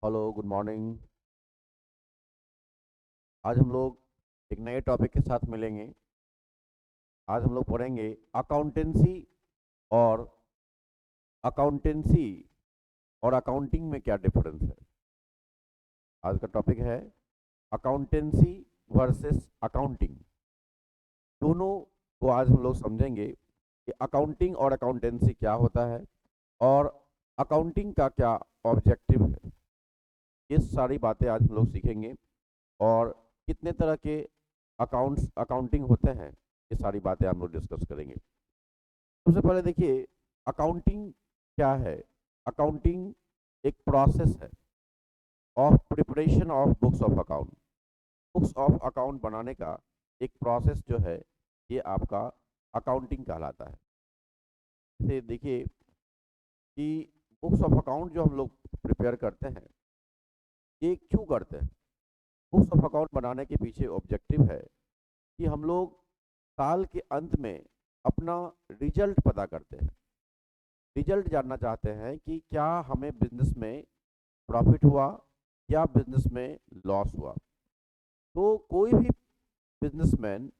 Hello, good morning. आज हम लोग एक नए टॉपिक के साथ मिलेंगे। आज हम लोग पढ़ेंगे अकाउंटेंसी और अकाउंटेंसी और अकाउंटिंग में क्या डिफरेंस है। आज का टॉपिक है अकाउंटेंसी वर्सेस अकाउंटिंग। दोनों को आज हम लोग समझेंगे कि अकाउंटिंग और अकाउंटेंसी क्या होता है और अकाउंटिंग का क्या ऑब्जेक्टिव है। ये सारी बातें आज हम लोग सीखेंगे और कितने तरह के अकाउंटिंग होते हैं, ये सारी बातें हम लोग डिस्कस करेंगे। सबसे पहले देखिए, अकाउंटिंग क्या है। अकाउंटिंग एक प्रोसेस है of preparation of books of account. Books of account बनाने का एक प्रोसेस जो है, ये आपका अकाउंटिंग कहलाता है। जैसे देखिए कि बुक्स ऑफ अकाउंट जो हम लोग प्रिपेयर करते हैं, ये क्यों करते हैं। बुक्स ऑफ अकाउंट बनाने के पीछे ऑब्जेक्टिव है कि हम लोग साल के अंत में अपना रिजल्ट पता करते हैं। रिजल्ट जानना चाहते हैं कि क्या हमें बिजनेस में प्रॉफिट हुआ या बिजनेस में लॉस हुआ। तो कोई भी बिजनेसमैन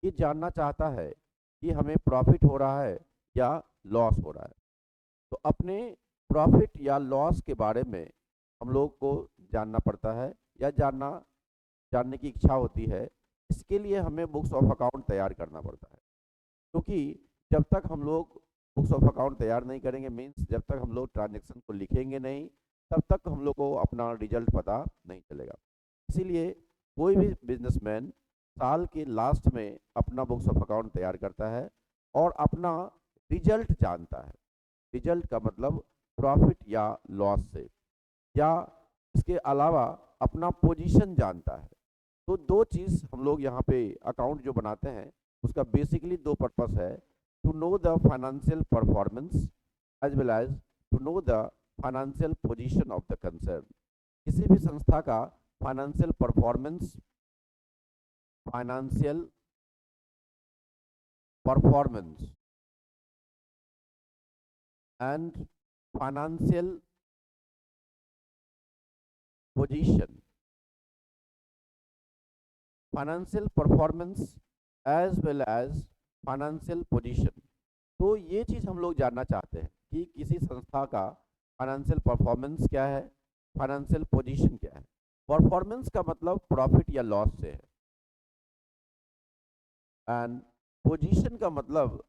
ये जानना चाहता है कि हमें प्रॉफिट हो रहा है या लॉस हो रहा है। तो अपने प्रॉफिट या लॉस के बारे में हम लोग को जानना पड़ता है या जानने की इच्छा होती है। इसके लिए हमें बुक्स ऑफ अकाउंट तैयार करना पड़ता है, क्योंकि जब तक हम लोग बुक्स ऑफ अकाउंट तैयार नहीं करेंगे, मीन्स जब तक हम लोग ट्रांजैक्शन को लिखेंगे नहीं, तब तक हम लोग को अपना रिजल्ट पता नहीं चलेगा। इसीलिए कोई भी बिजनेसमैन साल के लास्ट में अपना बुक्स ऑफ अकाउंट तैयार करता है और अपना रिजल्ट जानता है। रिजल्ट का मतलब प्रॉफिट या लॉस से, या इसके अलावा अपना पोजीशन जानता है। तो दो चीज़ हम लोग यहाँ पे अकाउंट जो बनाते हैं, उसका बेसिकली दो पर्पस है। To know the financial performance as well as to know the financial position of the concern. किसी भी संस्था का financial performance financial performance and financial position, financial performance as well as financial position. तो ये चीज़ हम लोग जानना चाहते हैं कि किसी संस्था का फाइनेंशियल परफॉर्मेंस क्या है, फाइनेंशियल पोजीशन क्या है। परफॉर्मेंस का मतलब प्रॉफिट या लॉस से है, एंड पोजीशन का मतलब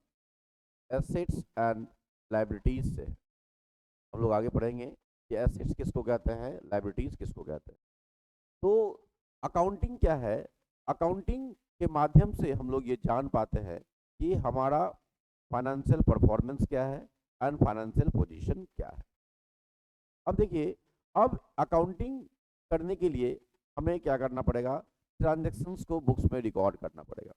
एसेट्स एंड लाइबिलिटीज से है। हम लोग आगे पढ़ेंगे कि एसेट्स किसको कहते हैं, लाइबिलिटीज किसको कहते हैं। तो अकाउंटिंग क्या है। अकाउंटिंग के माध्यम से हम लोग ये जान पाते हैं कि हमारा फाइनेंशियल परफॉर्मेंस क्या है एंड फाइनेंशियल पोजीशन क्या है। अब देखिए, अब अकाउंटिंग करने के लिए हमें क्या करना पड़ेगा, ट्रांजैक्शंस को बुक्स में रिकॉर्ड करना पड़ेगा।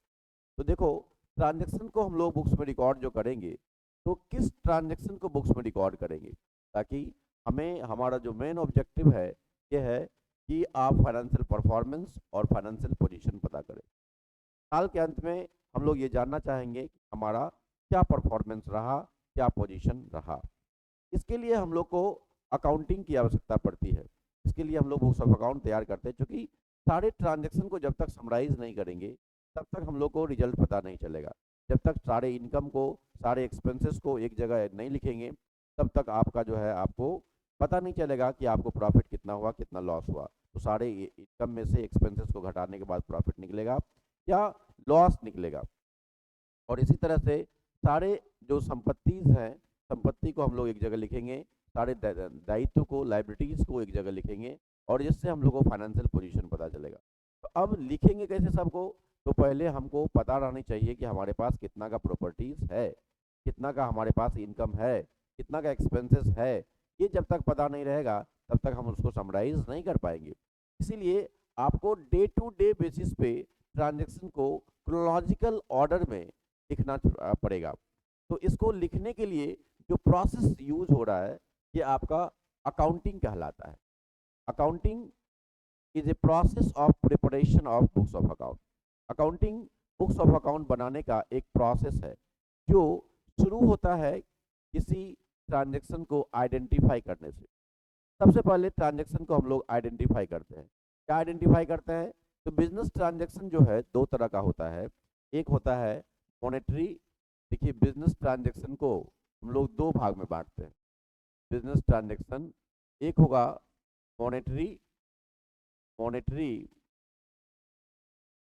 तो देखो, ट्रांजैक्शन को हम लोग बुक्स में रिकॉर्ड जो करेंगे, तो किस ट्रांजैक्शन को बुक्स में रिकॉर्ड करेंगे, ताकि हमें हमारा जो मेन ऑब्जेक्टिव है ये है कि आप फाइनेंशियल परफॉर्मेंस और फाइनेंशियल पोजीशन पता करें। साल के अंत में हम लोग ये जानना चाहेंगे कि हमारा क्या परफॉर्मेंस रहा, क्या पोजीशन रहा। इसके लिए हम लोग को अकाउंटिंग की आवश्यकता पड़ती है। इसके लिए हम लोग बुक्स ऑफ अकाउंट तैयार करते हैं, क्योंकि सारे ट्रांजैक्शन को जब तक समराइज नहीं करेंगे, तब तक हम लोग को रिजल्ट पता नहीं चलेगा। जब तक सारे इनकम को, सारे एक्सपेंसेस को एक जगह नहीं लिखेंगे, तब तक आपका जो है, आपको पता नहीं चलेगा कि आपको प्रॉफिट कितना हुआ, कितना लॉस हुआ। तो सारे इनकम में से एक्सपेंसेस को घटाने के बाद प्रॉफिट निकलेगा या लॉस निकलेगा। और इसी तरह से सारे जो संपत्तिज हैं, संपत्ति को हम लोग एक जगह लिखेंगे, सारे दायित्व को, लाइबिलिटीज को एक जगह लिखेंगे, और जिससे हम लोग को फाइनेंशियल पोजीशन पता चलेगा। तो अब लिखेंगे कैसे सबको, तो पहले हमको पता रहनी चाहिए कि हमारे पास कितना का प्रॉपर्टीज है, कितना का हमारे पास इनकम है, कितना का एक्सपेंसेस है। ये जब तक पता नहीं रहेगा, तब तक हम उसको समराइज नहीं कर पाएंगे। इसीलिए आपको डे टू डे बेसिस पे ट्रांजेक्शन को क्रोनोलॉजिकल ऑर्डर में लिखना पड़ेगा। तो इसको लिखने के लिए जो प्रोसेस यूज हो रहा है, ये आपका अकाउंटिंग कहलाता है। Accounting is a process of preparation of books of account. Accounting books of account बनाने का एक प्रोसेस है, जो शुरू होता है किसी ट्रांजैक्शन को आइडेंटिफाई करने से। सबसे पहले ट्रांजैक्शन को हम लोग आइडेंटिफाई करते हैं। क्या आइडेंटिफाई करते हैं? तो बिजनेस ट्रांजैक्शन जो है दो तरह का होता है। एक होता है मॉनेटरी। देखिए, बिजनेस ट्रांजैक्शन को हम लोग दो भाग में बांटते हैं। बिजनेस ट्रांजैक्शन एक होगा मॉनेटरी मॉनेटरी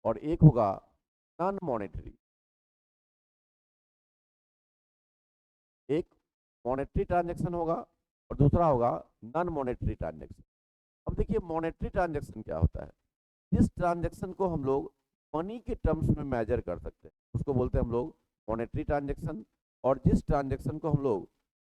और एक होगा नॉन मॉनेटरी। एक मॉनेटरी ट्रांजैक्शन होगा और दूसरा होगा नॉन मॉनेटरी ट्रांजैक्शन। अब देखिए, मॉनेटरी ट्रांजैक्शन क्या होता है? जिस ट्रांजैक्शन को हम लोग मनी के टर्म्स में मेजर कर सकते हैं उसको बोलते हैं हम लोग मॉनेटरी ट्रांजैक्शन। और जिस ट्रांजैक्शन को हम लोग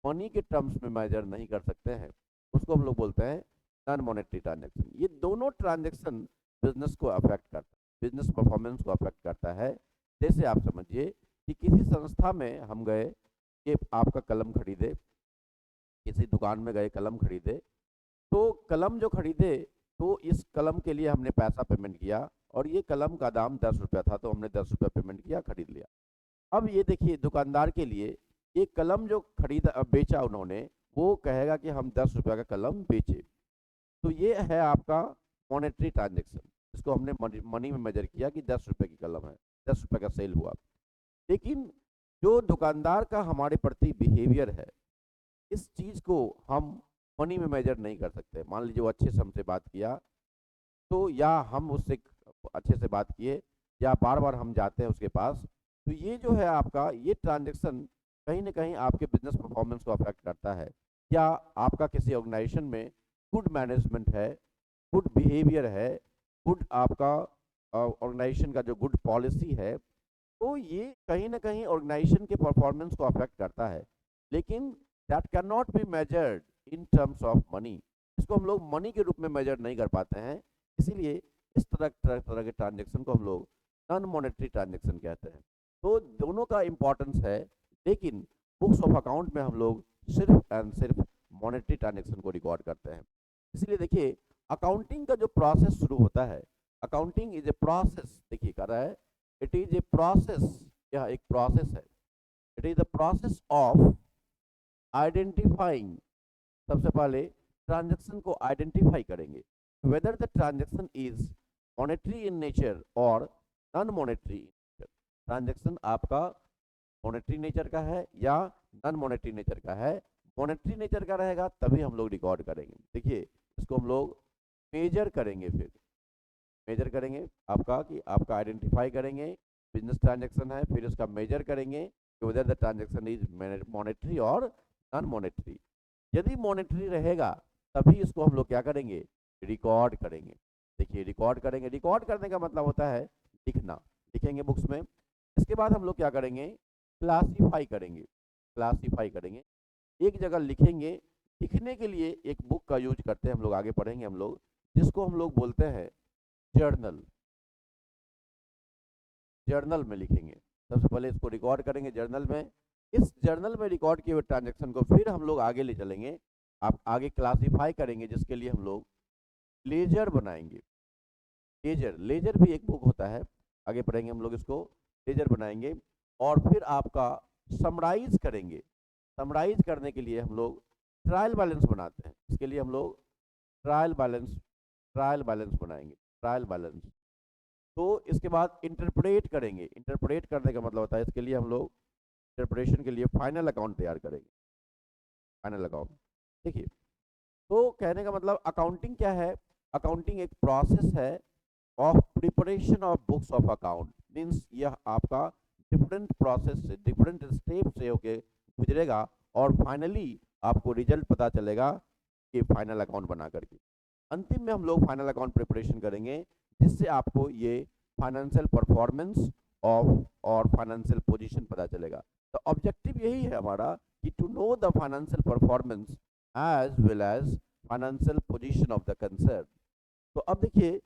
मनी के टर्म्स में मेजर नहीं कर सकते हैं उसको हम लोग बोलते हैं नॉन मॉनेटरी ट्रांजैक्शन। ये दोनों ट्रांजैक्शन बिजनेस को अफेक्ट करता है, बिजनेस परफॉर्मेंस को अफेक्ट करता है। जैसे आप समझिए कि किसी संस्था में हम गए कि आपका कलम खरीदे, किसी दुकान में गए कलम खरीदे, तो कलम जो खरीदे तो इस कलम के लिए हमने पैसा पेमेंट किया और ये कलम का दाम 10 रुपया था तो हमने 10 रुपया पेमेंट किया, खरीद लिया। अब ये देखिए, दुकानदार के लिए ये कलम जो खरीदा बेचा उन्होंने, वो कहेगा कि हम 10 रुपया का कलम बेचे। तो ये है आपका मॉनेटरी ट्रांजेक्शन, इसको हमने मनी में मेजर किया कि 10 रुपये की कलम है, 10 रुपये का सेल हुआ। लेकिन जो दुकानदार का हमारे प्रति बिहेवियर है, इस चीज़ को हम मनी में मेजर नहीं कर सकते। मान लीजिए वो अच्छे से हमसे बात किया, तो या हम उससे अच्छे से बात किए या बार बार हम जाते हैं उसके पास, तो ये जो है आपका ये ट्रांजैक्शन कहीं ना कहीं आपके बिजनेस परफॉर्मेंस को अफेक्ट करता है। या आपका किसी ऑर्गेनाइजेशन में गुड मैनेजमेंट है, गुड बिहेवियर है, गुड आपका ऑर्गेनाइजेशन का जो गुड पॉलिसी है, तो ये कहीं ना कहीं ऑर्गेनाइजेशन के परफॉर्मेंस को अफेक्ट करता है। लेकिन that can not be measured in terms of money. इसको हम लोग मनी के रूप में मेजर नहीं कर पाते हैं, इसीलिए इस तरह के ट्रांजेक्शन को हम लोग नॉन मॉनेटरी ट्रांजेक्शन कहते हैं। तो दोनों का इम्पोर्टेंस है, लेकिन बुक्स ऑफ अकाउंट में हम लोग सिर्फ एंड सिर्फ मॉनेटरी ट्रांजेक्शन को रिकॉर्ड करते हैं। इसलिए देखिए, अकाउंटिंग का जो प्रोसेस शुरू होता है, अकाउंटिंग इज ए प्रोसेस, देखिए कह रहा है इट इज ए प्रोसेस, यह एक प्रोसेस है। It is the process of identifying. सबसे पहले ट्रांजैक्शन को आइडेंटिफाई करेंगे, whether the transaction is monetary in nature और non monetary in nature. Transaction आपका मॉनेटरी नेचर का है या नॉन मॉनेटरी नेचर का है। मॉनेटरी नेचर का रहेगा तभी हम लोग रिकॉर्ड करेंगे। देखिए, इसको हम लोग मेजर करेंगे, फिर मेजर करेंगे आपका कि आपका आइडेंटिफाई करेंगे बिजनेस ट्रांजैक्शन है, फिर उसका मेजर करेंगे कि weather the transaction is monetary और नॉन मॉनेटरी। यदि मॉनेटरी रहेगा तभी इसको हम लोग क्या करेंगे, रिकॉर्ड करेंगे। देखिए, रिकॉर्ड करेंगे, रिकॉर्ड करने का मतलब होता है लिखना, लिखेंगे बुक्स में। इसके बाद हम लोग क्या करेंगे, क्लासीफाई करेंगे, क्लासीफाई करेंगे, एक जगह लिखेंगे। लिखने के लिए एक बुक का यूज करते हैं हम लोग, आगे पढ़ेंगे हम लोग, जिसको हम लोग बोलते हैं जर्नल। जर्नल में लिखेंगे, सबसे पहले इसको रिकॉर्ड करेंगे जर्नल में। इस जर्नल में रिकॉर्ड किए हुए ट्रांजैक्शन को फिर हम लोग आगे ले चलेंगे, आप आगे क्लासीफाई करेंगे, जिसके लिए हम लोग लेजर बनाएंगे। लेजर, लेजर भी एक बुक होता है, आगे पढ़ेंगे हम लोग इसको। लेजर बनाएंगे और फिर आपका समराइज करेंगे। समराइज करने के लिए हम लोग ट्रायल बैलेंस बनाते हैं, इसके लिए हम लोग ट्रायल बैलेंस बनाएंगे, ट्रायल बैलेंस। तो इसके बाद इंटरप्रेट करेंगे। इंटरप्रेट करने का मतलब होता है, इसके लिए हम लोग इंटरप्रेशन के लिए फाइनल अकाउंट तैयार करेंगे, फाइनल अकाउंट। देखिए, तो कहने का मतलब अकाउंटिंग क्या है, अकाउंटिंग एक प्रोसेस है of preparation of books of account. Means यह आपका डिफरेंट प्रोसेस से, डिफरेंट स्टेप से होके गुजरेगा और फाइनली आपको रिजल्ट पता चलेगा कि फाइनल अकाउंट बना करके। अंतिम में हम लोग फाइनल अकाउंट प्रिपरेशन करेंगे, जिससे आपको ये फाइनेंशियल परफॉर्मेंस ऑफ और फाइनेंशियल पोजीशन पता चलेगा। तो ऑब्जेक्टिव यही है हमारा कि to know the financial performance as well as financial position of the concern. तो अब देखिए,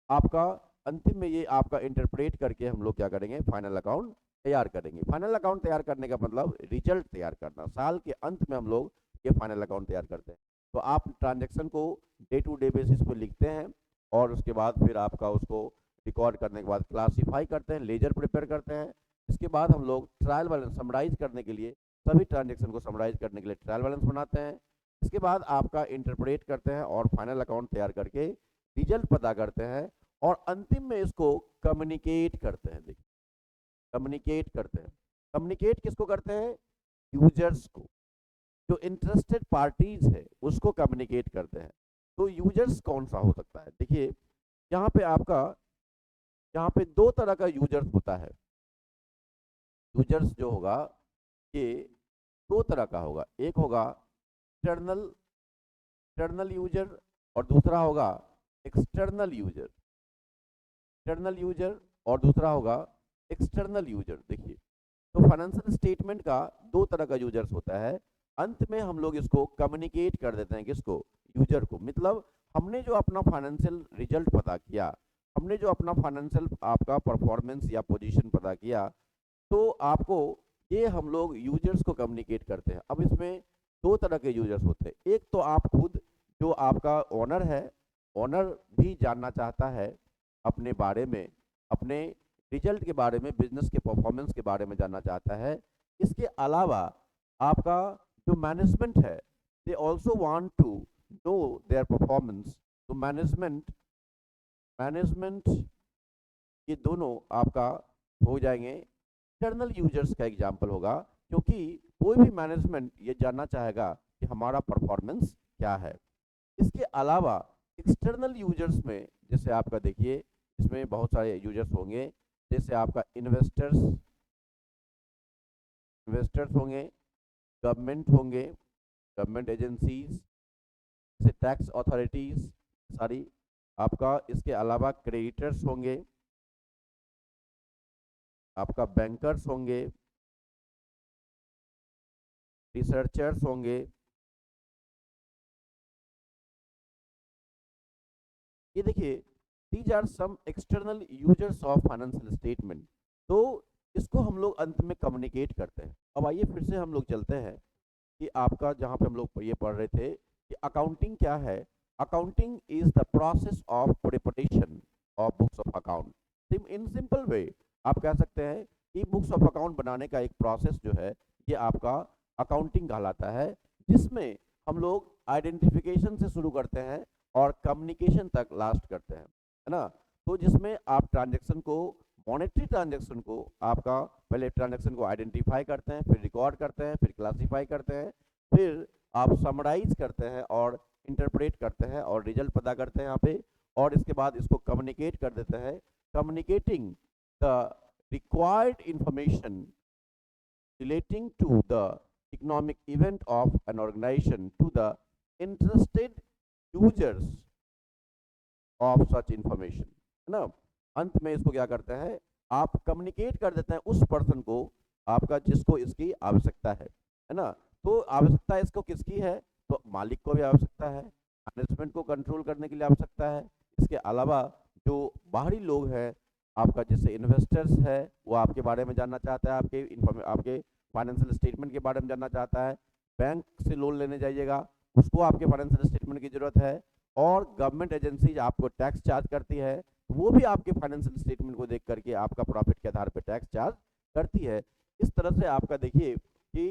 आपका अंतिम में ये आपका इंटरप्रेट करके हम लोग क्या करेंगे, फाइनल अकाउंट तैयार करेंगे। फाइनल अकाउंट तैयार करने का मतलब रिजल्ट तैयार करना। साल के अंत में हम लोग ये फाइनल अकाउंट तैयार करते हैं। तो आप ट्रांजैक्शन को डे टू डे बेसिस पे लिखते हैं और उसके बाद फिर आपका उसको रिकॉर्ड करने के बाद क्लासीफाई करते हैं, लेजर प्रिपेयर करते हैं। इसके बाद हम लोग ट्रायल बैलेंस समराइज करने के लिए, सभी ट्रांजैक्शन को समराइज करने के लिए ट्रायल बैलेंस बनाते हैं। इसके बाद आपका इंटरप्रेट करते हैं और फाइनल अकाउंट तैयार करके रिजल्ट पता करते हैं और अंतिम में इसको कम्युनिकेट करते हैं। देखिए, कम्युनिकेट करते हैं। कम्युनिकेट किसको करते हैं? यूजर्स को, जो इंटरेस्टेड पार्टीज है उसको कम्युनिकेट करते हैं। तो यूजर्स कौन सा हो सकता है? देखिए, यहाँ पे आपका, यहाँ पे दो तरह का यूजर्स होता है। यूजर्स जो होगा ये दो तरह का होगा, एक होगा इंटरनल इंटरनल यूजर और दूसरा होगा एक्सटर्नल यूजर। इंटरनल यूजर और दूसरा होगा एक्सटर्नल यूजर। देखिए, तो फाइनेंशियल स्टेटमेंट का दो तरह का यूजर्स होता है। अंत में हम लोग इसको कम्युनिकेट कर देते हैं, किसको? यूजर को। मतलब हमने जो अपना फाइनेंशियल रिजल्ट पता किया, हमने जो अपना फाइनेंशियल आपका परफॉर्मेंस या पोजीशन पता किया, तो आपको ये हम लोग यूजर्स को कम्युनिकेट करते हैं। अब इसमें दो तरह के यूजर्स होते हैं। एक तो आप खुद, जो आपका ओनर है, ओनर भी जानना चाहता है अपने बारे में, अपने रिजल्ट के बारे में, बिजनेस के परफॉर्मेंस के बारे में जानना चाहता है। इसके अलावा आपका जो मैनेजमेंट है, they also want to know their performance. तो मैनेजमेंट मैनेजमेंट ये दोनों आपका हो जाएंगे इंटरनल यूजर्स का एग्जाम्पल होगा, क्योंकि कोई भी मैनेजमेंट ये जानना चाहेगा कि हमारा परफॉर्मेंस क्या है। इसके अलावा एक्सटर्नल यूजर्स में, जैसे आपका देखिए, इसमें बहुत सारे यूजर्स होंगे। जैसे आपका इन्वेस्टर्स इन्वेस्टर्स होंगे, गवर्नमेंट होंगे, गवर्नमेंट एजेंसीज, जैसे टैक्स अथॉरिटीज सारी आपका। इसके अलावा क्रेडिटर्स होंगे, आपका बैंकर्स होंगे, रिसर्चर्स होंगे। ये देखिए, these are some external users of financial statement. तो इसको हम लोग अंत में कम्युनिकेट करते हैं। अब आइए फिर से हम लोग चलते हैं कि आपका जहाँ पे हम लोग ये पढ़ रहे थे कि अकाउंटिंग क्या है। Accounting is the process of preparation of books of account. In simple way आप कह सकते हैं कि बुक्स ऑफ अकाउंट बनाने का एक प्रोसेस जो है, ये आपका अकाउंटिंग कहलाता है, जिसमें हम लोग आइडेंटिफिकेशन से शुरू करते हैं और कम्युनिकेशन तक लास्ट करते हैं, है ना। तो जिसमें आप ट्रांजैक्शन को, मॉनेटरी ट्रांजैक्शन को, आपका पहले ट्रांजैक्शन को आइडेंटिफाई करते हैं, फिर रिकॉर्ड करते हैं, फिर क्लासीफाई करते हैं, फिर आप समराइज करते हैं और इंटरप्रेट करते हैं और रिजल्ट पता करते हैं यहाँ पे, और इसके बाद इसको कम्युनिकेट कर देते हैं। Communicating the required information relating to the economic event of an organization to the interested users of such information, है ना। अंत में इसको क्या करते हैं, आप कम्युनिकेट कर देते हैं उस पर्सन को, आपका जिसको इसकी आवश्यकता है ना। तो आवश्यकता इसको किसकी है? तो मालिक को भी आवश्यकता है, मैनेजमेंट को कंट्रोल करने के लिए आवश्यकता है। इसके अलावा जो बाहरी लोग हैं, आपका जैसे इन्वेस्टर्स है, वो आपके बारे में जानना चाहता है, आपके फाइनेंशियल स्टेटमेंट के बारे में जानना चाहता है। बैंक से लोन लेने जाइएगा, उसको आपके फाइनेंशियल स्टेटमेंट की जरूरत है। और गवर्नमेंट एजेंसी आपको टैक्स चार्ज करती है, वो भी आपके फाइनेंशियल स्टेटमेंट को देख करके आपका प्रॉफिट के आधार पर टैक्स चार्ज करती है। इस तरह से आपका देखिए कि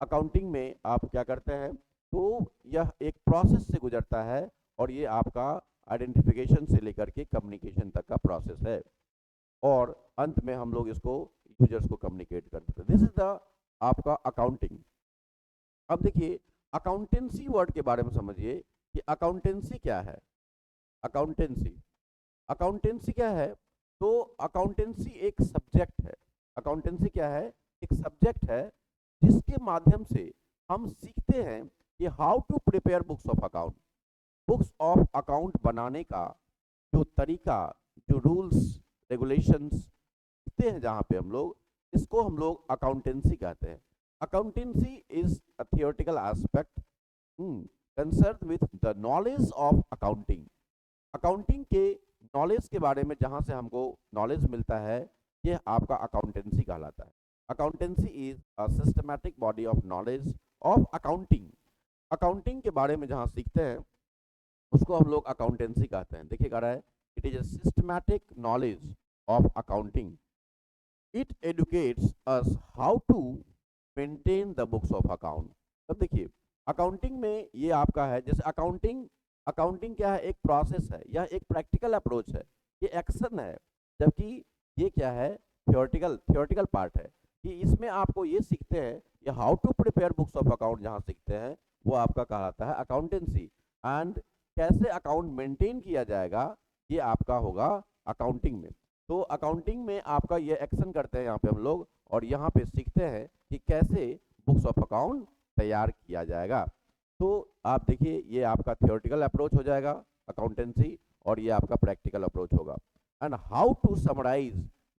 अकाउंटिंग में आप क्या करते हैं, तो यह एक प्रोसेस से गुजरता है और ये आपका आइडेंटिफिकेशन से लेकर के कम्युनिकेशन तक का प्रोसेस है, और अंत में हम लोग इसको यूजर्स को कम्युनिकेट करते हैं। दिस इज द आपका अकाउंटिंग। अब देखिए, अकाउंटेंसी वर्ड के बारे में समझिए कि अकाउंटेंसी क्या है। अकाउंटेंसी अकाउंटेंसी क्या है? तो अकाउंटेंसी एक सब्जेक्ट है। अकाउंटेंसी क्या है? एक सब्जेक्ट है जिसके माध्यम से हम सीखते हैं कि how to prepare books of account. Books of account बनाने का जो तरीका, जो रूल्स रेगुलेशंस सीखते हैं जहाँ पे हम लोग, इसको हम लोग अकाउंटेंसी कहते हैं। Accountancy is a theoretical aspect concern with the knowledge of accounting. Accounting के नॉलेज के बारे में जहाँ से हमको नॉलेज मिलता है, ये आपका अकाउंटेंसी कहलाता है। Accountancy is a systematic body of knowledge of accounting. Accounting के बारे में जहाँ सीखते हैं उसको हम लोग अकाउंटेंसी कहते हैं। देखिए कह रहा है, it is a systematic knowledge of accounting. It educates us how to maintain the books of account. अब देखिए, अकाउंटिंग में ये आपका है, जैसे अकाउंटिंग अकाउंटिंग क्या है, एक प्रोसेस है, यह एक प्रैक्टिकल अप्रोच है, ये एक्शन है, जबकि ये क्या है, थियोरेटिकल पार्ट है कि इसमें आपको ये सीखते हैं, ये how to prepare books of account जहाँ सीखते हैं वो आपका कहलाता है अकाउंटेंसी। एंड कैसे अकाउंट मेंटेन किया जाएगा ये आपका होगा अकाउंटिंग में। तो अकाउंटिंग में आपका ये एक्शन करते हैं यहाँ पे हम लोग, और यहाँ पे सीखते हैं कि कैसे बुक्स ऑफ अकाउंट तैयार किया जाएगा। तो आप देखिए ये आपका थियोरेटिकल अप्रोच हो जाएगा अकाउंटेंसी, और ये आपका प्रैक्टिकल अप्रोच होगा। And how to summarise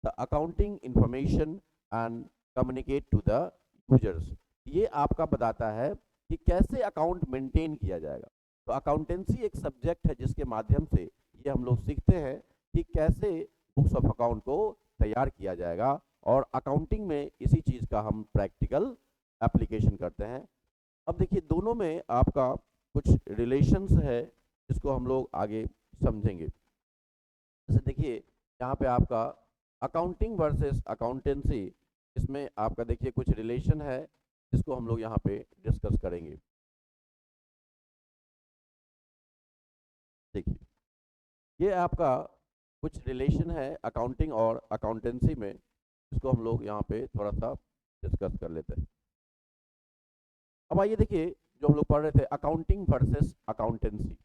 the accounting information and communicate to the users, ये आपका बताता है कि कैसे अकाउंट मेंटेन किया जाएगा। तो अकाउंटेंसी एक सब्जेक्ट है जिसके माध्यम से ये हम लोग सीखते हैं कि कैसे बुक्स ऑफ अकाउंट को तैयार किया जाएगा, और अकाउंटिंग में इसी चीज़ का हम प्रैक्टिकल एप्लीकेशन करते हैं। अब देखिए दोनों में आपका कुछ रिलेशंस है जिसको हम लोग आगे समझेंगे। जैसे देखिए यहाँ पे आपका अकाउंटिंग वर्सेस अकाउंटेंसी, इसमें आपका देखिए कुछ रिलेशन है जिसको हम लोग यहाँ पे डिस्कस करेंगे। देखिए ये आपका कुछ रिलेशन है अकाउंटिंग और अकाउंटेंसी में, जिसको हम लोग यहाँ पे थोड़ा सा डिस्कस कर लेते हैं। अब आइए देखिए जो हम लोग पढ़ रहे थे अकाउंटिंग वर्सेस अकाउंटेंसी,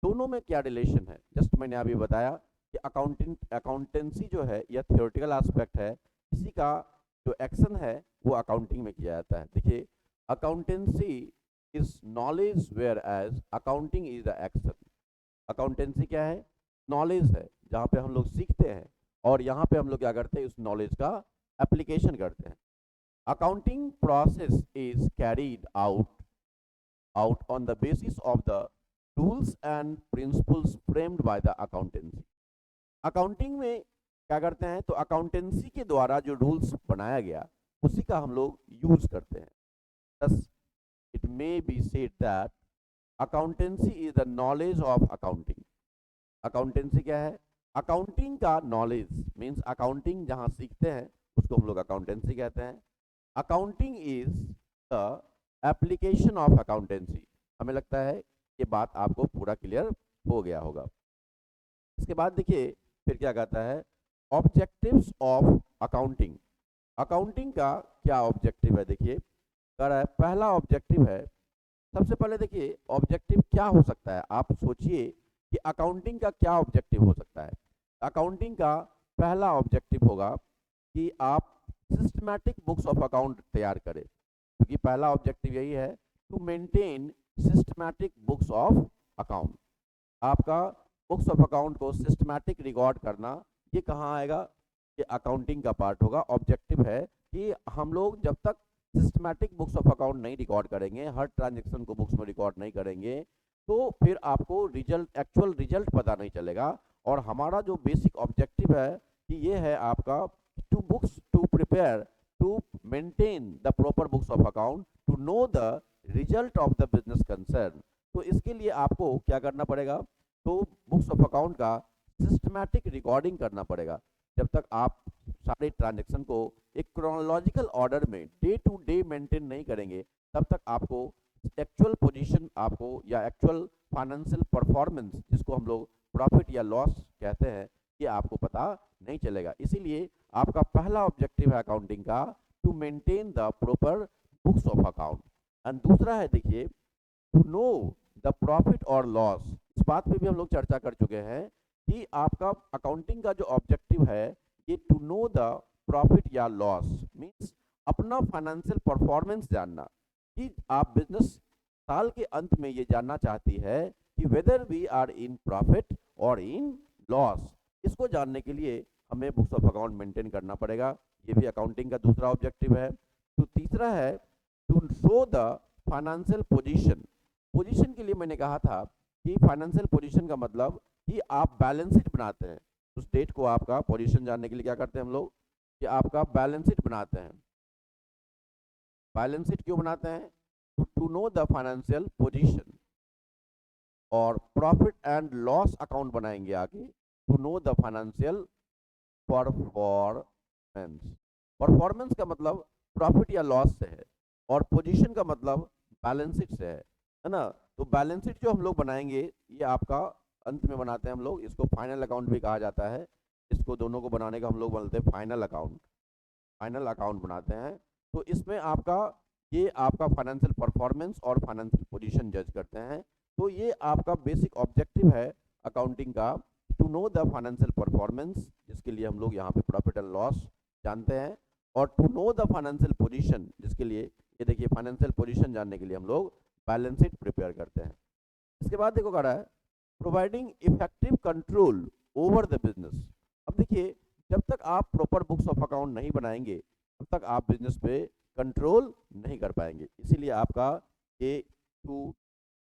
दोनों में क्या रिलेशन है। जस्ट मैंने अभी बताया कि अकाउंटेंसी जो है यह थियोरेटिकल एस्पेक्ट है, इसी का जो एक्शन है वो अकाउंटिंग में किया जाता है। देखिए accountancy is knowledge whereas accounting is the action. Accountancy क्या है, नॉलेज है जहाँ पे हम लोग सीखते हैं, और यहाँ पे हम लोग क्या करते हैं, उस नॉलेज का एप्लीकेशन करते हैं। Accounting process is carried out on the basis of the rules and principles framed by the accountancy. Accounting में क्या करते हैं, तो अकाउंटेंसी के द्वारा जो रूल्स बनाया गया उसी का हम लोग यूज करते हैं। Thus, it may be said that accountancy is the knowledge of accounting. Accountancy क्या है, अकाउंटिंग का नॉलेज, मीन्स अकाउंटिंग जहाँ सीखते हैं उसको हम लोग अकाउंटेंसी कहते हैं। Accounting is the application of accountancy. हमें लगता है ये बात आपको पूरा क्लियर हो गया होगा। इसके बाद देखिए फिर क्या कहता है, ऑब्जेक्टिव्स ऑफ अकाउंटिंग। अकाउंटिंग का क्या ऑब्जेक्टिव है, देखिए कह रहा है पहला ऑब्जेक्टिव है, सबसे पहले देखिए ऑब्जेक्टिव क्या हो सकता है, आप सोचिए कि अकाउंटिंग का क्या ऑब्जेक्टिव हो सकता है। अकाउंटिंग का पहला ऑब्जेक्टिव होगा कि आप सिस्टमैटिक बुक्स ऑफ अकाउंट तैयार करें, क्योंकि पहला ऑब्जेक्टिव यही है to maintain systematic books of account. आपका बुक्स ऑफ अकाउंट को सिस्टमैटिक रिकॉर्ड करना, ये कहाँ आएगा, ये अकाउंटिंग का पार्ट होगा। ऑब्जेक्टिव है कि हम लोग जब तक सिस्टमैटिक बुक्स ऑफ अकाउंट नहीं रिकॉर्ड करेंगे, हर ट्रांजेक्शन को बुक्स में रिकॉर्ड नहीं करेंगे, तो फिर आपको एक्चुअल रिजल्ट पता नहीं चलेगा। और हमारा जो बेसिक ऑब्जेक्टिव है कि ये है आपका to prepare to maintain the proper books of account to know the result of the business concern. तो इसके लिए आपको क्या करना पड़ेगा, तो बुक्स ऑफ अकाउंट का सिस्टमैटिक रिकॉर्डिंग करना पड़ेगा। जब तक आप सारे ट्रांजेक्शन को एक क्रोनोलॉजिकल ऑर्डर में डे टू डे मेंटेन नहीं करेंगे, तब तक आपको एक्चुअल पोजीशन आपको या एक्चुअल फाइनेंशियल परफॉर्मेंस, जिसको हम लोग प्रॉफिट या लॉस कहते हैं, ये आपको पता नहीं चलेगा। इसीलिए आपका पहला ऑब्जेक्टिव है अकाउंटिंग का to maintain the proper books of account. And दूसरा है देखिए टू नो द प्रॉफिट और लॉस। इस बात पे भी हम लोग चर्चा कर चुके हैं कि आपका अकाउंटिंग का जो ऑब्जेक्टिव है ये टू नो द प्रॉफिट या लॉस, मीन्स अपना फाइनेंशियल परफॉर्मेंस जानना, कि आप बिजनेस साल के अंत में ये जानना चाहती है कि whether we are in profit और इन लॉस। इसको जानने के लिए हमें बुक्स ऑफ अकाउंट मेंटेन करना पड़ेगा, ये भी अकाउंटिंग का दूसरा ऑब्जेक्टिव है। तो तीसरा है to show the financial position. Position के लिए मैंने कहा था कि फाइनेंशियल पोजीशन का मतलब कि आप बैलेंस शीट बनाते हैं, उस डेट को आपका पोजीशन जानने के लिए क्या करते हैं हम लोग, कि आपका बैलेंस शीट बनाते हैं। बैलेंस शीट क्यों बनाते हैं, to know the financial position. और प्रॉफिट एंड लॉस अकाउंट बनाएंगे आगे to know the financial performance. Performance का मतलब प्रॉफिट या लॉस से है, और पोजीशन का मतलब बैलेंस शीट से है ना। तो बैलेंस शीट जो हम लोग बनाएंगे ये आपका अंत में बनाते हैं हम लोग, इसको फाइनल अकाउंट भी कहा जाता है। इसको दोनों को बनाने का हम लोग बोलते हैं फाइनल अकाउंट बनाते हैं। तो इसमें आपका ये आपका फाइनेंशियल परफॉर्मेंस और फाइनेंशियल पोजीशन जज करते हैं। तो ये आपका बेसिक ऑब्जेक्टिव है अकाउंटिंग का, to know the financial performance, जिसके लिए हम लोग यहाँ पे प्रॉफिट एंड लॉस जानते हैं, और to know the financial position, जिसके लिए ये देखिए फाइनेंशियल पोजीशन जानने के लिए हम लोग बैलेंस शीट प्रिपेयर करते हैं। इसके बाद देखो कह रहा है providing effective control over the business. अब देखिए जब तक आप प्रॉपर बुक्स ऑफ अकाउंट नहीं बनाएंगे तब तक आप बिजनेस पे कंट्रोल नहीं कर पाएंगे। इसीलिए आपका ये to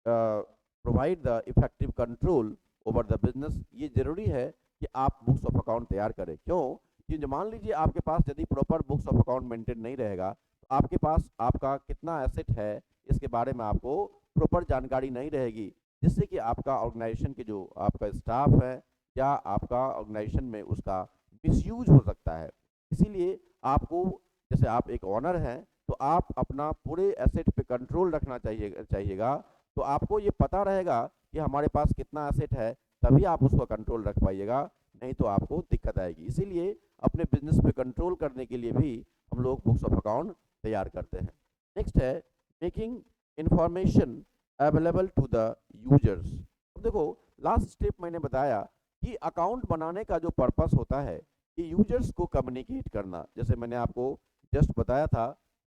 provide the effective control over the business, ये जरूरी है कि आप बुक्स ऑफ अकाउंट तैयार करें। क्यों कि मान लीजिए आपके पास यदि proper books of account maintain नहीं रहेगा तो आपके पास आपका कितना एसेट है इसके बारे में आपको प्रॉपर जानकारी नहीं रहेगी, जिससे कि आपका ऑर्गेनाइजेशन के जो आपका स्टाफ है या आपका ऑर्गेनाइजेशन में उसका मिसयूज हो सकता है। इसीलिए आपको, जैसे आप एक ऑनर हैं तो आप अपना पूरे एसेट पे कंट्रोल रखना चाहिएगा। तो आपको ये पता रहेगा कि हमारे पास कितना एसेट है, तभी आप उसका कंट्रोल रख पाइएगा, नहीं तो आपको दिक्कत आएगी। इसीलिए अपने बिजनेस पे कंट्रोल करने के लिए भी हम लोग बुक्स ऑफ अकाउंट तैयार करते हैं। नेक्स्ट है making information available to the users. अब देखो लास्ट स्टेप मैंने बताया कि अकाउंट बनाने का जो पर्पस होता है कि यूजर्स को कम्युनिकेट करना। जैसे मैंने आपको जस्ट बताया था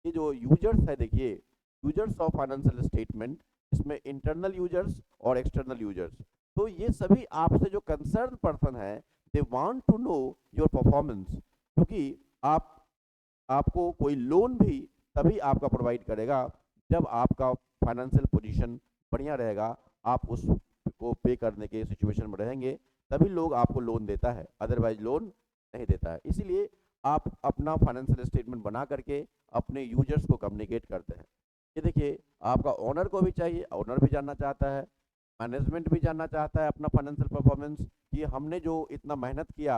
कि जो यूजर्स है, देखिए यूजर्स ऑफ फाइनेंशियल स्टेटमेंट, इसमें इंटरनल यूजर्स और एक्सटर्नल यूजर्स, तो ये सभी आपसे जो कंसर्न पर्सन है they want to know your performance, क्योंकि आपको कोई लोन भी तभी आपका प्रोवाइड करेगा जब आपका फाइनेंशियल पोजीशन बढ़िया रहेगा, आप उसको पे करने के सिचुएशन में रहेंगे, तभी लोग आपको लोन देता है, अदरवाइज लोन नहीं देता है। इसीलिए आप अपना फाइनेंशियल स्टेटमेंट बना करके अपने यूजर्स को कम्युनिकेट करते हैं। ये देखिए आपका ओनर को भी चाहिए, ओनर भी जानना चाहता है, मैनेजमेंट भी जानना चाहता है अपना फाइनेंशियल परफॉर्मेंस, कि हमने जो इतना मेहनत किया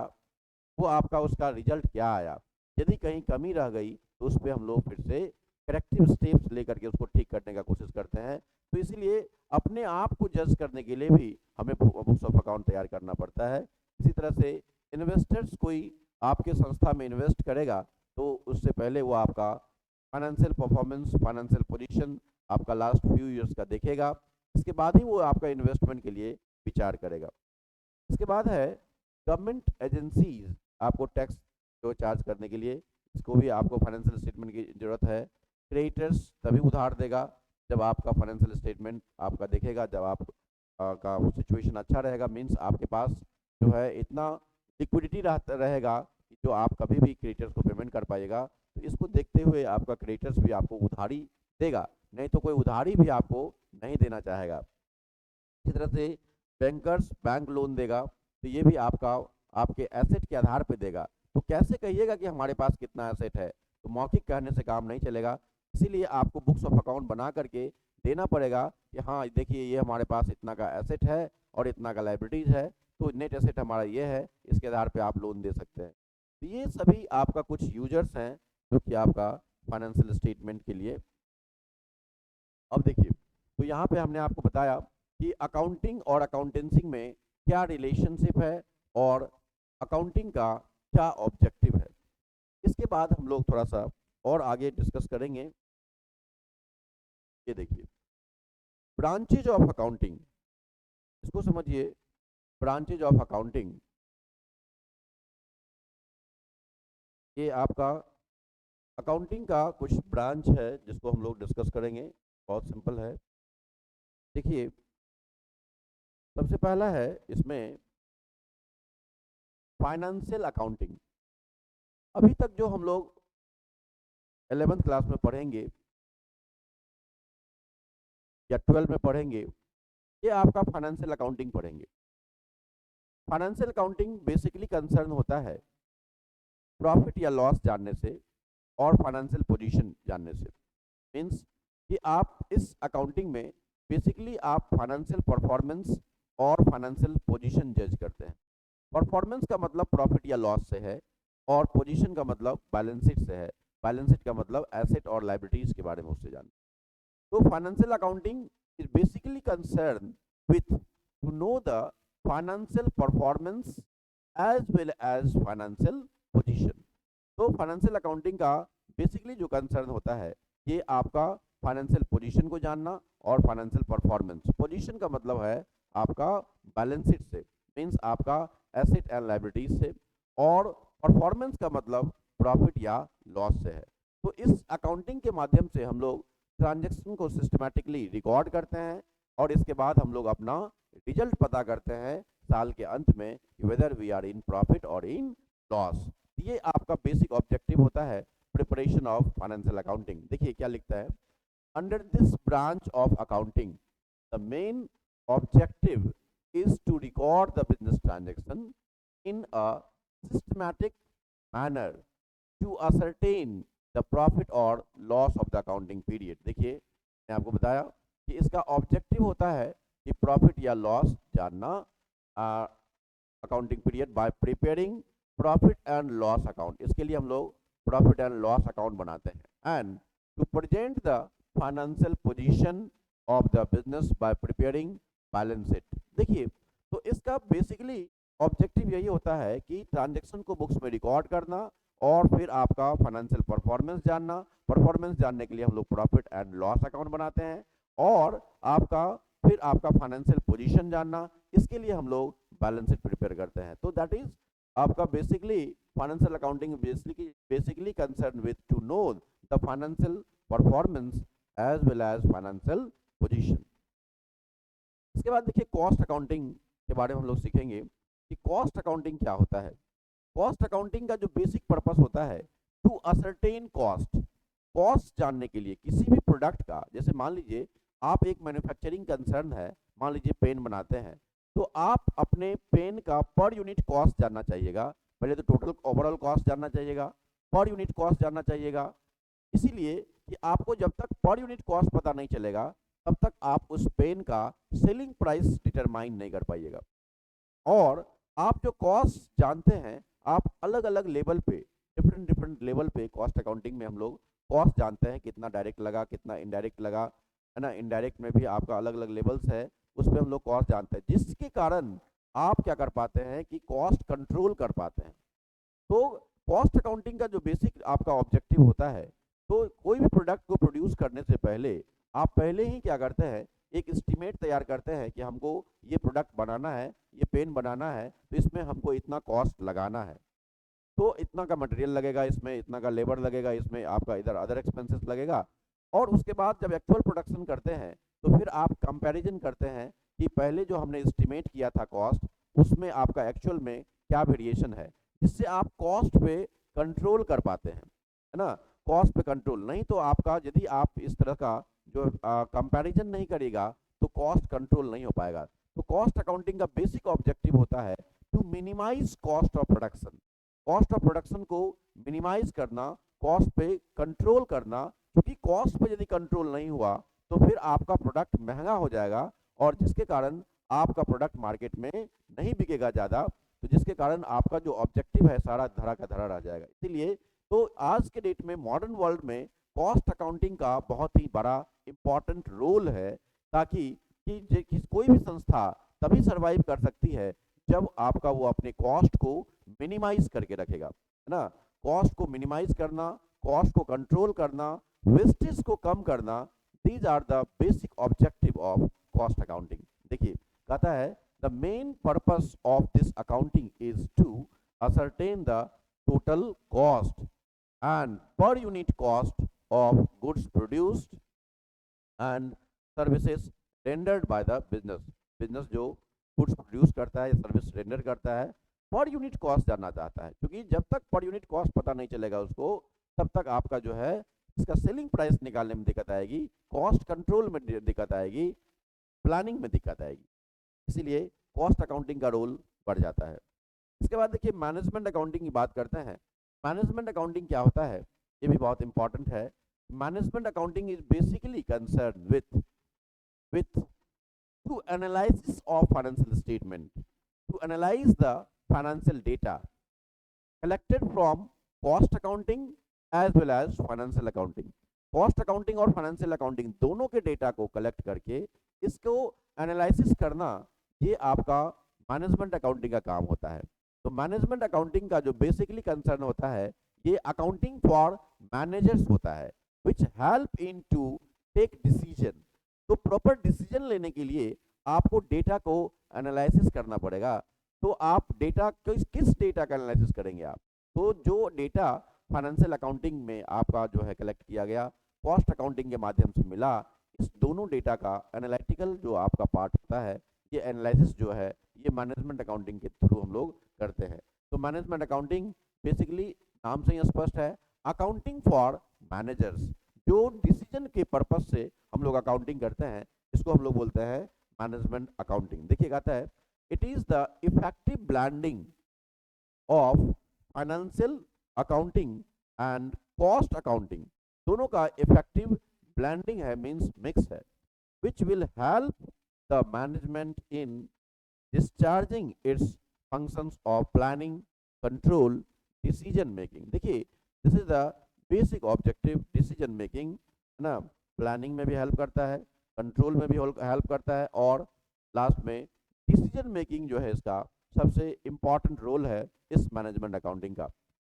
वो आपका उसका रिजल्ट क्या आया। यदि कहीं कमी रह गई तो उस पर हम लोग फिर से करेक्टिव स्टेप्स लेकर के उसको ठीक करने का कोशिश करते हैं। तो इसलिए अपने आप को जज करने के लिए भी हमें बुक्स ऑफ अकाउंट तैयार करना पड़ता है। इसी तरह से इन्वेस्टर्स कोई आपके संस्था में इन्वेस्ट करेगा तो उससे पहले वो आपका फाइनेंशियल परफॉर्मेंस, फाइनेंशियल पोजीशन आपका लास्ट फ्यू ईयर्स का देखेगा, इसके बाद ही वो आपका इन्वेस्टमेंट के लिए विचार करेगा। इसके बाद है गवर्नमेंट एजेंसीज आपको टैक्स को चार्ज करने के लिए, इसको भी आपको फाइनेंशियल स्टेटमेंट की जरूरत है। क्रेडिटर्स तभी उधार देगा जब आपका फाइनेंशियल स्टेटमेंट आपका देखेगा, जब आप का सिचुएशन अच्छा रहेगा, मीन्स आपके पास जो है इतना लिक्विडिटी रहेगा कि जो आप कभी भी क्रेडिटर्स को पेमेंट कर पाएगा। तो इसको देखते हुए आपका क्रेडिटर्स भी आपको उधारी देगा, नहीं तो कोई उधारी भी आपको नहीं देना चाहेगा। इसी तरह से बैंकर्स बैंक लोन देगा, तो ये भी आपके एसेट के आधार पे देगा। तो कैसे कहिएगा कि हमारे पास कितना एसेट है, तो मौखिक कहने से काम नहीं चलेगा। इसीलिए आपको बुक्स ऑफ अकाउंट बना करके देना पड़ेगा कि हाँ देखिए ये हमारे पास इतना का एसेट है और इतना का लाइबिलिटीज है, तो नेट एसेट हमारा ये है, इसके आधार पे आप लोन दे सकते हैं। तो ये सभी आपका कुछ यूजर्स हैं जो कि आपका फाइनेंशियल स्टेटमेंट के लिए। अब देखिए तो यहाँ पे हमने आपको बताया कि अकाउंटिंग और अकाउंटेंसी में क्या रिलेशनशिप है और अकाउंटिंग का क्या ऑब्जेक्टिव है। इसके बाद हम लोग थोड़ा सा और आगे डिस्कस करेंगे। ये देखिए ब्रांचेज ऑफ अकाउंटिंग, इसको समझिए। ब्रांचेज ऑफ अकाउंटिंग ये आपका अकाउंटिंग का कुछ ब्रांच है जिसको हम लोग डिस्कस करेंगे। बहुत सिंपल है। देखिए सबसे पहला है इसमें फाइनेंशियल अकाउंटिंग। अभी तक जो हम लोग 11th क्लास में पढ़ेंगे या 12 में पढ़ेंगे, ये आपका फाइनेंशियल अकाउंटिंग पढ़ेंगे। फाइनेंशियल अकाउंटिंग बेसिकली कंसर्न होता है प्रॉफिट या लॉस जानने से और फाइनेंशियल पोजीशन जानने से। मीन्स कि आप इस अकाउंटिंग में बेसिकली आप फाइनेंशियल परफॉर्मेंस और फाइनेंशियल पोजीशन जज करते हैं। परफॉर्मेंस का मतलब प्रॉफिट या लॉस से है और पोजीशन का मतलब बैलेंस शीट से है। बैलेंस शीट का मतलब एसेट और लायबिलिटीज के बारे में उससे जानते हैं। तो financial accounting is basically concern with to know the financial performance as well as financial position. तो फाइनेंशियल अकाउंटिंग का बेसिकली जो कंसर्न होता है ये आपका फाइनेंशियल पोजीशन को जानना और फाइनेंशियल परफॉर्मेंस। पोजीशन का मतलब है आपका बैलेंस शीट से, मीन्स आपका एसेट एंड लायबिलिटीज से, और परफॉर्मेंस का मतलब प्रॉफिट या लॉस से है। तो इस अकाउंटिंग के माध्यम से हम लोग ट्रांजैक्शन को सिस्टमैटिकली रिकॉर्ड करते हैं और इसके बाद हम लोग अपना रिजल्ट पता करते हैं साल के अंत में, whether we are in profit और इन लॉस। ये आपका बेसिक ऑब्जेक्टिव होता है प्रिपरेशन ऑफ फाइनेंशियल अकाउंटिंग। देखिए क्या लिखता है, under this branch of accounting the main objective is to record the business transaction in a systematic manner to ascertain the profit or loss of the accounting period। देखिए मैं आपको बताया कि इसका ऑब्जेक्टिव होता है कि प्रॉफिट या लॉस जानना accounting period by preparing profit and loss account. इसके लिए हम लोग प्रॉफिट एंड लॉस अकाउंट बनाते हैं। And to present the financial position of the business by preparing balance sheet. देखिए तो इसका बेसिकली ऑब्जेक्टिव यही होता है कि ट्रांजैक्शन को बुक्स में रिकॉर्ड करना और फिर आपका फाइनेंशियल परफॉर्मेंस जानना। परफॉर्मेंस जानने के लिए हम लोग प्रॉफिट एंड लॉस अकाउंट बनाते हैं और फिर आपका फाइनेंशियल पोजीशन जानना, इसके लिए हम लोग बैलेंस शीट प्रिपेयर करते हैं। तो दैट इज आपका basically financial accounting basically concern with to know the financial performance as well as financial position. इसके बाद देखिए कॉस्ट अकाउंटिंग के बारे में हम लोग सीखेंगे कि कॉस्ट अकाउंटिंग क्या होता है। कॉस्ट अकाउंटिंग का जो बेसिक पर्पस होता है टू असरटेन कॉस्ट। कॉस्ट जानने के लिए किसी भी प्रोडक्ट का, जैसे मान लीजिए आप एक मैन्युफैक्चरिंग कंसर्न है, मान लीजिए पेन बनाते हैं, तो आप अपने पेन का पर यूनिट कॉस्ट जानना चाहिएगा। पहले तो टोटल ओवरऑल कॉस्ट जानना चाहिएगा, पर यूनिट कॉस्ट जानना चाहिएगा। इसीलिए कि आपको जब तक पर यूनिट कॉस्ट पता नहीं चलेगा तब तक आप उस पेन का सेलिंग प्राइस डिटरमाइन नहीं कर पाइएगा। और आप जो कॉस्ट जानते हैं, आप अलग अलग लेवल पे, डिफरेंट लेवल पे कॉस्ट अकाउंटिंग में हम लोग कॉस्ट जानते हैं, कितना डायरेक्ट लगा कितना इनडायरेक्ट लगा, है ना। इनडायरेक्ट में भी आपका अलग अलग लेवल्स है, उस पर हम लोग कॉस्ट जानते हैं, जिसके कारण आप क्या कर पाते हैं कि कॉस्ट कंट्रोल कर पाते हैं। तो कॉस्ट अकाउंटिंग का जो बेसिक आपका ऑब्जेक्टिव होता है, तो कोई भी प्रोडक्ट को प्रोड्यूस करने से पहले आप पहले ही क्या करते हैं, एक एस्टीमेट तैयार करते हैं कि हमको ये प्रोडक्ट बनाना है, ये पेन बनाना है, तो इसमें हमको इतना कॉस्ट लगाना है, तो इतना का मटेरियल लगेगा, इसमें इतना का लेबर लगेगा, इसमें आपका इधर अदर एक्सपेंसेस लगेगा। और उसके बाद जब एक्चुअल प्रोडक्शन करते हैं तो फिर आप कंपैरिजन करते हैं कि पहले जो हमने एस्टीमेट किया था कॉस्ट, उसमें आपका एक्चुअल में क्या वेरिएशन है, जिससे आप कॉस्ट पे कंट्रोल कर पाते हैं, है ना। कॉस्ट पे कंट्रोल नहीं तो आपका, यदि आप इस तरह का जो कंपैरिजन नहीं करेगा तो कॉस्ट कंट्रोल नहीं हो पाएगा। तो कॉस्ट अकाउंटिंग का बेसिक ऑब्जेक्टिव होता है to minimise cost of production. Cost of production को मिनिमाइज करना, कॉस्ट पे कंट्रोल करना, क्योंकि कॉस्ट पे यदि कंट्रोल नहीं हुआ तो फिर आपका प्रोडक्ट महंगा हो जाएगा और जिसके कारण आपका प्रोडक्ट मार्केट में नहीं बिकेगा ज़्यादा, तो जिसके कारण आपका जो ऑब्जेक्टिव है सारा धरा का धरा रह जाएगा। इसीलिए तो आज के डेट में मॉडर्न वर्ल्ड में कॉस्ट अकाउंटिंग का बहुत ही बड़ा इम्पॉर्टेंट रोल है, ताकि कोई भी संस्था तभी सर्वाइव कर सकती है जब आपका वो अपने कॉस्ट को मिनिमाइज करके रखेगा, है ना। कॉस्ट को मिनिमाइज करना, कॉस्ट को कंट्रोल करना, वेस्टेज को कम करना, these are the basic objective of cost accounting. देखिए कहता है the main purpose of this accounting is to ascertain the total cost and per unit cost of goods produced and services rendered by the business। Business जो goods produce करता है या service render करता है, per unit cost जानना चाहता है, क्योंकि जब तक पर यूनिट कॉस्ट पता नहीं चलेगा उसको, तब तक आपका जो है इसका सेलिंग प्राइस निकालने में दिक्कत आएगी, कॉस्ट कंट्रोल में दिक्कत आएगी, प्लानिंग में दिक्कत आएगी। इसीलिए कॉस्ट अकाउंटिंग का रोल बढ़ जाता है। इसके बाद देखिए मैनेजमेंट अकाउंटिंग की बात करते हैं। मैनेजमेंट अकाउंटिंग क्या होता है, ये भी बहुत इंपॉर्टेंट है। Management accounting is basically concern with to analysis of financial statement, to analyse the financial data collected from cost accounting as well as financial accounting. Cost accounting और फाइनेंशियल अकाउंटिंग दोनों के डेटा को collect करके इसको analysis करना, ये आपका management accounting का काम होता है। तो मैनेजमेंट अकाउंटिंग का जो बेसिकली कंसर्न होता है, ये अकाउंटिंग फॉर मैनेजर्स होता है, which help in to take decision. तो प्रॉपर डिसीजन लेने के लिए आपको डेटा को एनालिसिस करना पड़ेगा। तो आप डेटा किस डेटा का एनालिसिस करेंगे आप? तो जो डेटा फाइनेंशियल अकाउंटिंग में आपका जो है कलेक्ट किया गया, कॉस्ट अकाउंटिंग के माध्यम से मिला, इस दोनों डेटा का एनालिटिकल जो आपका पार्ट होता है, ये एनालिसिस जो है ये मैनेजमेंट अकाउंटिंग के थ्रू हम लोग करते हैं। तो मैनेजमेंट अकाउंटिंग बेसिकली नाम से ही स्पष्ट है, अकाउंटिंग फॉर मैनेजर्स। जो डिसीजन के पर्पज से हम लोग अकाउंटिंग करते हैं, इसको हम लोग बोलते हैं मैनेजमेंट अकाउंटिंग। देखिए कहता है, it is the effective blending of financial accounting and cost accounting. दोनों का इफेक्टिव ब्लेंडिंग है, मीन्स मिक्स है, which will help the management in discharging its functions of planning, control, decision making. देखिए this is the basic objective, decision making है ना, planning में भी help करता है, कंट्रोल में भी हेल्प करता है, और लास्ट में डिसीजन मेकिंग जो है इसका सबसे इम्पॉर्टेंट रोल है इस मैनेजमेंट अकाउंटिंग का।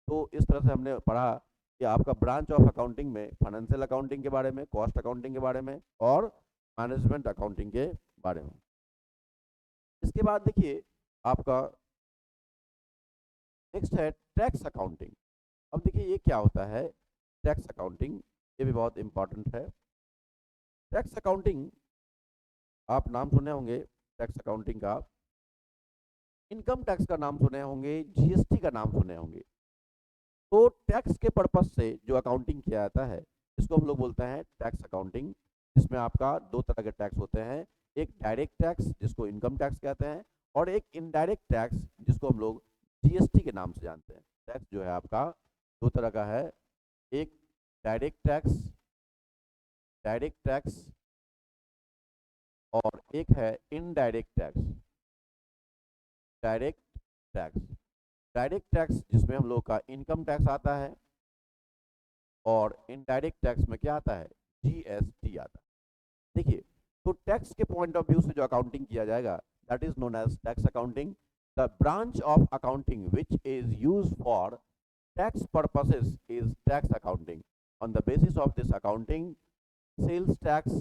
तो इस तरह से हमने पढ़ा कि आपका ब्रांच ऑफ अकाउंटिंग में फाइनेंशियल अकाउंटिंग के बारे में, कॉस्ट अकाउंटिंग के बारे में और मैनेजमेंट अकाउंटिंग के बारे में। इसके बाद देखिए आपका नेक्स्ट है टैक्स अकाउंटिंग। अब देखिए ये क्या होता है टैक्स अकाउंटिंग, ये भी बहुत इंपॉर्टेंट है। टैक्स अकाउंटिंग आप नाम सुने होंगे टैक्स अकाउंटिंग का, इनकम टैक्स का नाम सुने होंगे, जीएसटी का नाम सुने होंगे। तो टैक्स के पर्पज से जो अकाउंटिंग किया जाता है, इसको हम लोग बोलते हैं टैक्स अकाउंटिंग, जिसमें आपका दो तरह के टैक्स होते हैं, एक डायरेक्ट टैक्स जिसको इनकम टैक्स कहते हैं, और एक इनडायरेक्ट टैक्स जिसको हम लोग जीएसटी के नाम से जानते हैं। टैक्स जो है आपका दो तरह का है, एक डायरेक्ट टैक्स और एक है इनडायरेक्ट टैक्स। डायरेक्ट टैक्स जिसमें हम लोग का इनकम टैक्स आता है, और इनडायरेक्ट टैक्स में क्या आता है, जीएसटी आता है। देखिए तो टैक्स के पॉइंट ऑफ व्यू से जो अकाउंटिंग किया जाएगा, that is known as tax accounting. The branch of accounting which is used for tax purposes is tax accounting. On the basis of this accounting, sales tax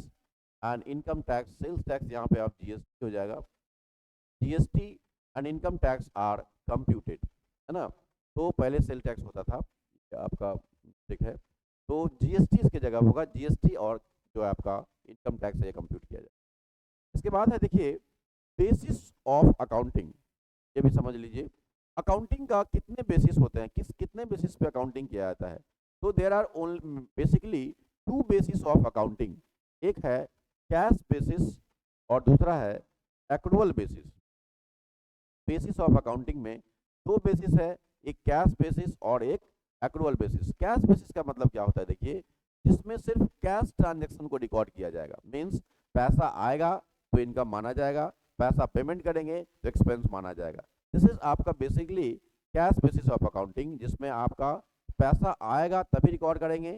and income tax, sales tax यहाँ पे आप GST हो जाएगा, GST and income tax are computed, है ना। तो पहले sale tax होता था आपका, ठीक है, तो जीएसटी इसके जगह होगा, जीएसटी और जो है आपका इनकम टैक्स है ये कंप्यूट किया जाए। इसके बाद है देखिए बेसिस ऑफ अकाउंटिंग, ये भी समझ लीजिए अकाउंटिंग का कितने बेसिस होते हैं, कितने बेसिस पे अकाउंटिंग किया जाता है। तो there are only basically two basis of accounting, एक है कैश बेसिस और दूसरा है accrual basis. Basis of accounting में दो बेसिस है, एक कैश बेसिस और एक एक्रूअल बेसिस। कैश बेसिस का मतलब क्या होता है, देखिए जिसमें सिर्फ कैश ट्रांजेक्शन को रिकॉर्ड किया जाएगा, मीन्स पैसा आएगा तो इनकम माना जाएगा, पैसा पेमेंट करेंगे तो एक्सपेंस माना जाएगा। दिस इज आपका basically cash basis of accounting, जिसमें आपका पैसा आएगा तभी रिकॉर्ड करेंगे,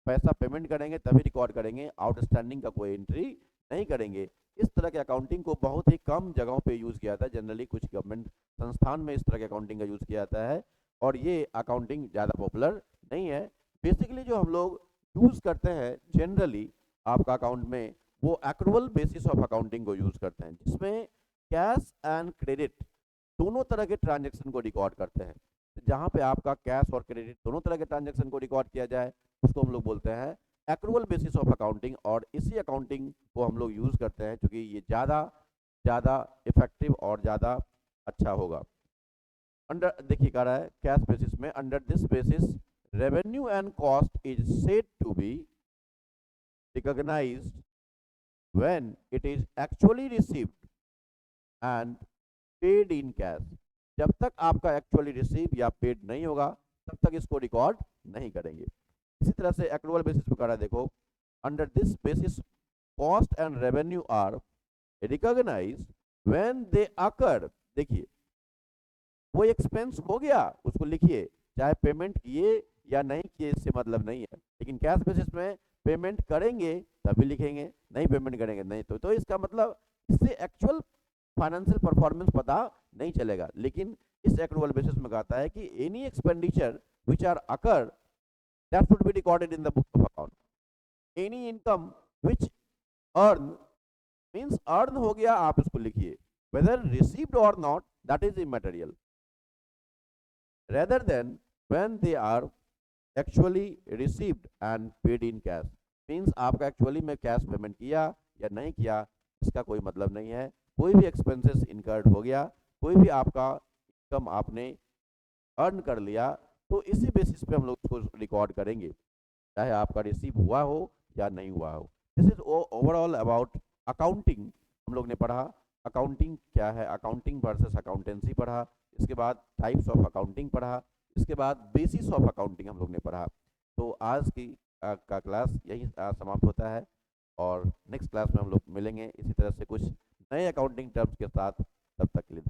पैसा पेमेंट करेंगे तभी रिकॉर्ड करेंगे, आउटस्टैंडिंग का कोई एंट्री नहीं करेंगे। इस तरह के अकाउंटिंग को बहुत ही कम जगहों पे यूज़ किया जाता है, जनरली कुछ गवर्नमेंट संस्थान में इस तरह के अकाउंटिंग का यूज़ किया जाता है, और ये अकाउंटिंग ज़्यादा पॉपुलर नहीं है। बेसिकली जो हम लोग यूज़ करते हैं जनरली आपका अकाउंट में, वो एक्रूअल बेसिस ऑफ अकाउंटिंग को यूज़ करते हैं, जिसमें कैश एंड क्रेडिट दोनों तरह के ट्रांजैक्शन को रिकॉर्ड करते हैं। जहां पे आपका कैश और क्रेडिट दोनों तरह के ट्रांजैक्शन को रिकॉर्ड किया जाए, उसको हम लोग बोलते हैं एक्रूअल बेसिस ऑफ अकाउंटिंग, और इसी अकाउंटिंग को हम लोग यूज़ करते हैं क्योंकि ये ज़्यादा इफेक्टिव और ज़्यादा अच्छा होगा। अंडर देखिए कह रहा है कैश बेसिस में, under this basis revenue and cost is said to be recognised when it is actually received and paid in cash. जब तक आपका एक्चुअली रिसीव या पेड नहीं होगा तब तक इसको रिकॉर्ड नहीं करेंगे। इसी तरह से एक्रूअल बेसिस पे करा, देखो under this basis cost and revenue are recognised when they occur. देखिए वो एक्सपेंस हो गया उसको लिखिए, चाहे पेमेंट किए या नहीं किए इससे मतलब नहीं है, लेकिन कैश बेसिस में पेमेंट करेंगे तभी लिखेंगे, नहीं पेमेंट करेंगे नहीं। तो इसका मतलब इससे एक्चुअल फाइनेंशियल परफॉर्मेंस पता नहीं चलेगा। लेकिन इस एक्रूअल बेसिस में कहता है कि any expenditure which are occur that should be recorded in the book of account. Any income which earn means earn हो गया, आप इसको लिखिए, whether received or not that is immaterial, rather than when they are actually received and paid in cash means आपका actually में cash payment किया या नहीं किया इसका कोई मतलब नहीं है। कोई भी एक्सपेंसेस इनकर्ड हो गया, कोई भी आपका इनकम आपने अर्न कर लिया, तो इसी बेसिस पे हम लोग उसको रिकॉर्ड करेंगे, चाहे आपका रिसीव हुआ हो या नहीं हुआ हो। This is overall about accounting. हम लोग ने पढ़ा अकाउंटिंग क्या है, अकाउंटिंग वर्सेस अकाउंटेंसी पढ़ा, इसके बाद टाइप्स ऑफ अकाउंटिंग पढ़ा, इसके बाद बेसिस ऑफ अकाउंटिंग हम लोग ने पढ़ा। तो आज की का क्लास यही समाप्त होता है और नेक्स्ट क्लास में हम लोग मिलेंगे इसी तरह से कुछ नए अकाउंटिंग टर्म्स के साथ। तब तक के लिए